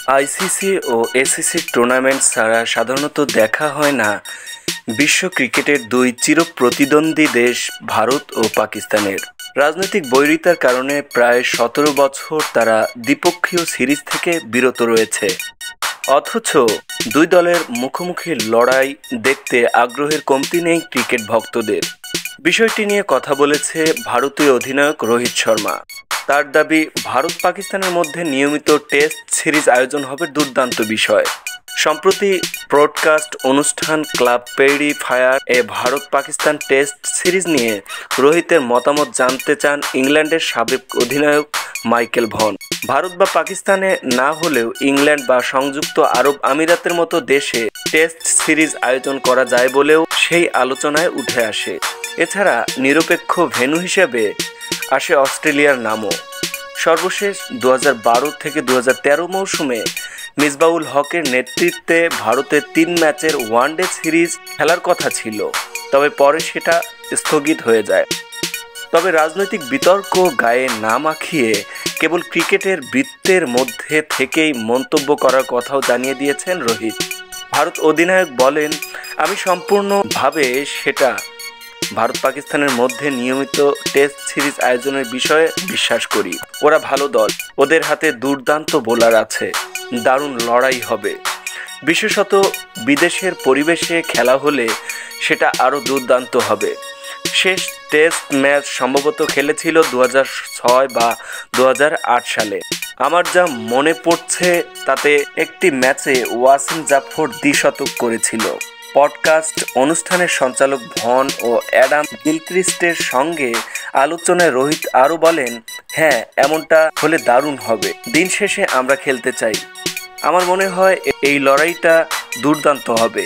ICC ও ACC tournament ছাড়া সাধারণত দেখা হয় না বিশ্ব ক্রিকেটের দুই চিরপ্রতিদ্বন্দ্বী দেশ ভারত ও পাকিস্তানের। রাজনৈতিক বৈরিতার কারণে প্রায় ১৭ বছর তারা দ্বিপক্ষীয় সিরিজ থেকে বিরত রয়েছে। অথচ দুই দলের মুখোমুখি লড়াই দেখতে আগ্রহের কমতি নেই ক্রিকেট ভক্তদের। বিষয়টি নিয়ে কথা বলেছে ভারতীয় অধিনায়ক রোহিত শর্মা। তার দাবি, ভারত পাকিস্তানের মধ্যে নিয়মিত টেস্ট সিরিজ আয়োজন হবে দুর্দান্ত বিষয়। সম্প্রতি ব্রডকাস্ট অনুষ্ঠান ক্লাব পেরি ফায়ার এ ভারত পাকিস্তান টেস্ট সিরিজ নিয়ে রোহিতের মতামত জানতে চান ইংল্যান্ডের সাবেক অধিনায়ক মাইকেল ভন। ভারত বা পাকিস্তানে না হলেও ইংল্যান্ড বা সংযুক্ত আরব আমিরাতের মতো দেশে টেস্ট সিরিজ আয়োজন করা যায় বলেও সেই আলোচনায় উঠে আসে। এছাড়া নিরপেক্ষ ভেন্যু হিসেবে আসে অস্ট্রেলিয়ার নামও। সর্বশেষ ২০১২ থেকে ২০১৩ মৌসুমে মিসবাউল হকের নেতৃত্বে ভারতের ৩ ম্যাচের ওয়ানডে সিরিজ খেলার কথা ছিল, তবে পরে সেটা স্থগিত হয়ে যায়। তবে রাজনৈতিক বিতর্ক গায়ে না মাখিয়ে কেবল ক্রিকেটের বৃত্তের মধ্যে থেকেই মন্তব্য করার কথাও জানিয়ে দিয়েছেন রোহিত। ভারত অধিনায়ক বলেন, আমি সম্পূর্ণভাবে সেটা ভারত পাকিস্তানের মধ্যে নিয়মিত টেস্ট সিরিজ আয়োজনের বিষয়ে বিশ্বাস করি। ওরা ভালো দল, ওদের হাতে দুর্দান্ত বোলার আছে, দারুণ লড়াই হবে। বিশেষত বিদেশের পরিবেশে খেলা হলে সেটা আরও দুর্দান্ত হবে। শেষ টেস্ট ম্যাচ সম্ভবত খেলেছিল ২০০৬ বা ২০০৮ সালে। আমার যা মনে পড়ছে তাতে একটি ম্যাচে ওয়াসিম জাফর দ্বিশতক করেছিল। পডকাস্ট অনুষ্ঠানের সঞ্চালক ভন ও অ্যাডাম গিলক্রিস্টের সঙ্গে আলোচনায় রোহিত আরও বলেন, হ্যাঁ, এমনটা হলে দারুণ হবে। দিন শেষে আমরা খেলতে চাই। আমার মনে হয় এই লড়াইটা দুর্দান্ত হবে।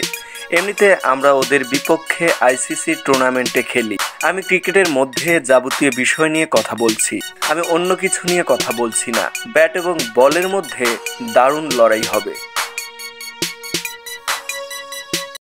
এমনিতে আমরা ওদের বিপক্ষে আইসিসি টুর্নামেন্টে খেলি। আমি ক্রিকেটের মধ্যে যাবতীয় বিষয় নিয়ে কথা বলছি, আমি অন্য কিছু নিয়ে কথা বলছি না। ব্যাট এবং বলের মধ্যে দারুণ লড়াই হবে।